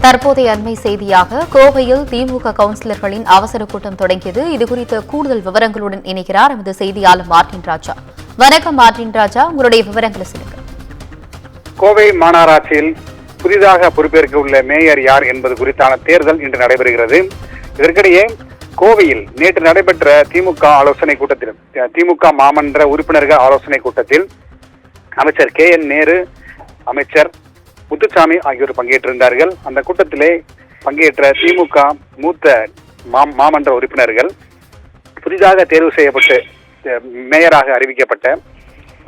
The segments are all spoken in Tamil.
தற்போதைய அண்மை செய்தியாக கோவையில் திமுக கவுன்சிலர்களின் அவசர கூட்டம் தொடங்கியது. இதுகுறித்த கூடுதல் விவரங்களுடன் இணைகிறார் எமது செய்தியாளர் மார்டின் ராஜா. வணக்கம் மார்டின் ராஜா, உங்களுடைய விவரங்களை சொல்லுங்க. கோவை மாநகராட்சியில் புதிதாக பொறுப்பேற்க உள்ள மேயர் யார் என்பது குறித்தான தேர்தல் இன்று நடைபெறுகிறது. இதற்கிடையே கோவையில் நேற்று நடைபெற்ற திமுக ஆலோசனை கூட்டத்தில் திமுக மாமன்ற உறுப்பினர்கள் ஆலோசனை கூட்டத்தில் அமைச்சர் KN நேரு, அமைச்சர் முத்துசாமி ஆகியோர் பங்கேற்றிருந்தார்கள். அந்த கூட்டத்திலே பங்கேற்ற திமுக மூத்த மாமன்ற உறுப்பினர்கள் புதிதாக தேர்வு செய்யப்பட்டு மேயராக அறிவிக்கப்பட்ட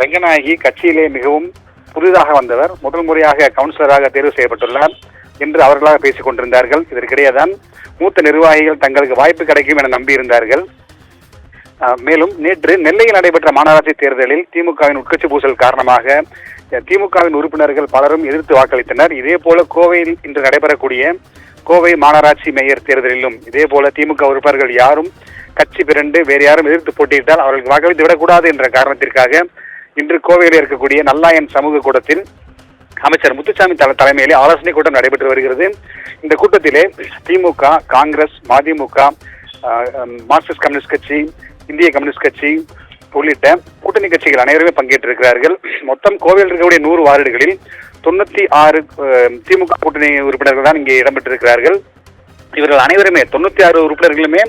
ரங்கநாயகி கட்சியிலே மிகவும் புதிதாக வந்தவர், முதல் முறையாக கவுன்சிலராக தேர்வு செய்யப்பட்டுள்ளார் என்று அவர்களாக பேசிக் கொண்டிருந்தார்கள். இதற்கிடையேதான் மூத்த நிர்வாகிகள் தங்களுக்கு வாய்ப்பு கிடைக்கும் என நம்பியிருந்தார்கள். மேலும் நேற்று நெல்லையில் நடைபெற்ற மாநகராட்சி தேர்தலில் திமுகவின் உட்கட்சி பூசல் காரணமாக திமுகவின் உறுப்பினர்கள் பலரும் எதிர்த்து வாக்களித்தனர். இதே போல கோவையில் இன்று நடைபெறக்கூடிய கோவை மாநகராட்சி மேயர் தேர்தலிலும் இதே போல திமுக உறுப்பினர்கள் யாரும் கட்சி பிறண்டு வேறு யாரும் எதிர்த்து போட்டியிட்டால் அவர்களுக்கு வாக்களித்து விடக்கூடாது என்ற காரணத்திற்காக இன்று கோவையில் இருக்கக்கூடிய நல்லாயன் சமூக கூடத்தில் அமைச்சர் முத்துசாமி தலைமையிலே ஆலோசனை கூட்டம் நடைபெற்று வருகிறது. இந்த கூட்டத்திலே திமுக, காங்கிரஸ், மதிமுக, மார்க்சிஸ்ட் கம்யூனிஸ்ட் கட்சி, இந்திய கம்யூனிஸ்ட் கட்சி உள்ளிட்ட கூட்டணி கட்சிகள் அனைவருமே பங்கேற்றிருக்கிறார்கள். மொத்தம் கோவையில் இருக்கக்கூடிய 100 வார்டுகளில் 96 திமுக கூட்டணி உறுப்பினர்கள் தான் இங்கே இடம்பெற்றிருக்கிறார்கள். இவர்கள் அனைவருமே 96 உறுப்பினர்களுமே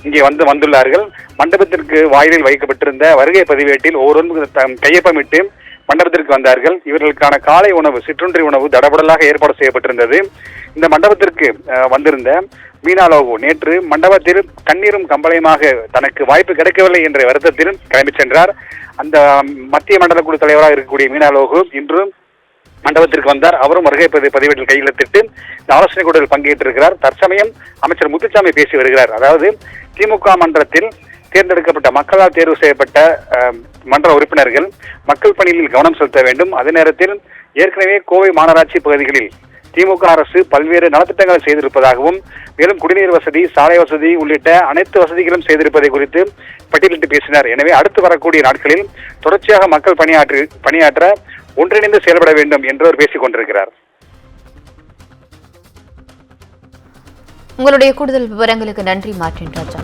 இங்கே வந்துள்ளார்கள். மண்டபத்திற்கு வாயிலில் வைக்கப்பட்டிருந்த வருகை பதிவேட்டில் ஒவ்வொருவரும் கையொப்பமிட்டு மண்டபத்திற்கு வந்தார்கள். இவர்களுக்கான காலை உணவு, சிற்றுண்டி உணவு தடபுடலாக ஏற்பாடு செய்யப்பட்டிருந்தது. இந்த மண்டபத்திற்கு வந்திருந்த மீனாலோகு நேற்று மண்டபத்தில் கண்ணீரும் கம்பளையுமாக தனக்கு வாய்ப்பு கிடைக்கவில்லை என்ற வருத்தத்தில் கிளம்பி சென்றார். அந்த மத்திய மண்டல குழு தலைவராக இருக்கக்கூடிய மீனாலோகு இன்று மண்டபத்திற்கு வந்தார். அவரும் வருகை பதிவேட்டில் கையெழுத்திட்டு இந்த ஆலோசனை கூட்டத்தில் பங்கேற்றிருக்கிறார். தற்சமயம் அமைச்சர் முத்துசாமி பேசி வருகிறார். அதாவது திமுக மன்றத்தில் தேர்ந்தெடுக்கப்பட்ட மக்களால் தேர்வு செய்யப்பட்ட மன்ற உறுப்பினர்கள் மக்கள் பணியில் கவனம் செலுத்த வேண்டும். அதே நேரத்தில் ஏற்கனவே கோவை மாநகராட்சி பகுதிகளில் திமுக அரசு பல்வேறு நலத்திட்டங்களை செய்திருப்பதாகவும் மேலும் குடிநீர் வசதி, சாலை வசதி உள்ளிட்ட அனைத்து வசதிகளும் செய்திருப்பதை குறித்து பட்டியலிட்டு பேசினார். எனவே அடுத்து வரக்கூடிய நாட்களில் தொடர்ச்சியாக மக்கள் பணியாற்ற ஒன்றிணைந்து செயல்பட வேண்டும் என்று அவர் பேசிக் கொண்டிருக்கிறார். உங்களுடைய கூடுதல் விவரங்களுக்கு நன்றி மார்டின் ராஜா.